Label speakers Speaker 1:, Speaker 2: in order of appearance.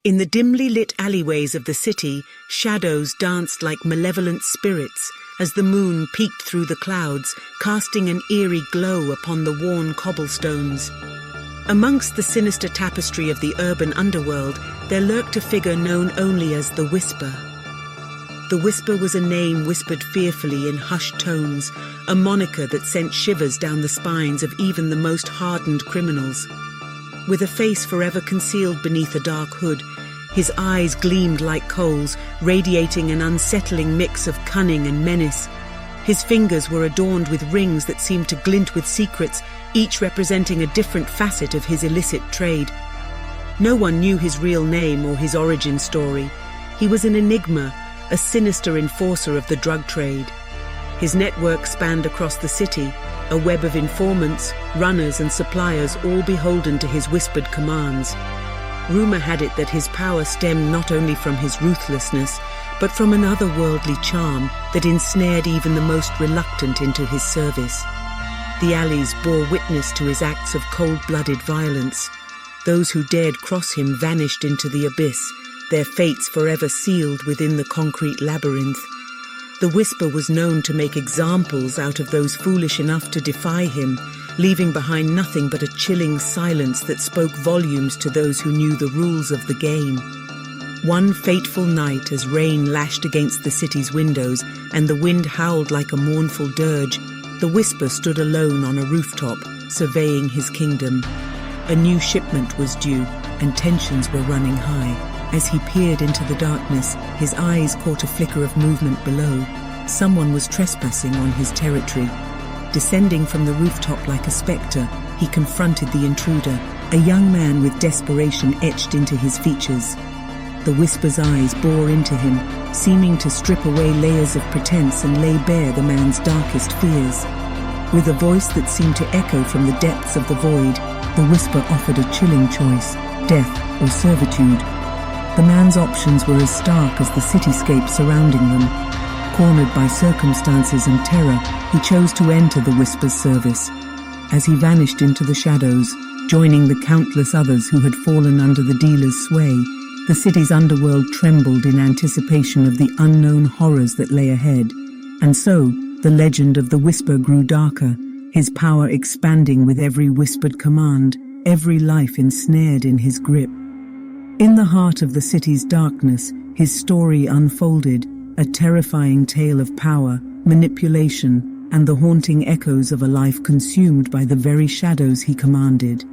Speaker 1: In the dimly lit alleyways of the city, shadows danced like malevolent spirits as the moon peeked through the clouds, casting an eerie glow upon the worn cobblestones. Amongst the sinister tapestry of the urban underworld, there lurked a figure known only as the Whisper. The Whisper was a name whispered fearfully in hushed tones, a moniker that sent shivers down the spines of even the most hardened criminals. With a face forever concealed beneath a dark hood, his eyes gleamed like coals, radiating an unsettling mix of cunning and menace. His fingers were adorned with rings that seemed to glint with secrets, each representing a different facet of his illicit trade. No one knew his real name or his origin story. He was an enigma, a sinister enforcer of the drug trade. His network spanned across the city, a web of informants, runners and suppliers, all beholden to his whispered commands. Rumor had it that his power stemmed not only from his ruthlessness, but from an otherworldly charm that ensnared even the most reluctant into his service. The alleys bore witness to his acts of cold-blooded violence. Those who dared cross him vanished into the abyss, their fates forever sealed within the concrete labyrinth. The Whisper was known to make examples out of those foolish enough to defy him, leaving behind nothing but a chilling silence that spoke volumes to those who knew the rules of the game. One fateful night, as rain lashed against the city's windows and the wind howled like a mournful dirge, the Whisper stood alone on a rooftop, surveying his kingdom. A new shipment was due, and tensions were running high. As he peered into the darkness, his eyes caught a flicker of movement below. Someone was trespassing on his territory. Descending from the rooftop like a spectre, he confronted the intruder, a young man with desperation etched into his features. The Whisper's eyes bore into him, seeming to strip away layers of pretense and lay bare the man's darkest fears. With a voice that seemed to echo from the depths of the void, the Whisper offered a chilling choice: death or servitude. The man's options were as stark as the cityscape surrounding them. Cornered by circumstances and terror, he chose to enter the Whisper's service. As he vanished into the shadows, joining the countless others who had fallen under the dealer's sway, the city's underworld trembled in anticipation of the unknown horrors that lay ahead. And so, the legend of the Whisper grew darker, his power expanding with every whispered command, every life ensnared in his grip. In the heart of the city's darkness, his story unfolded, a terrifying tale of power, manipulation, and the haunting echoes of a life consumed by the very shadows he commanded.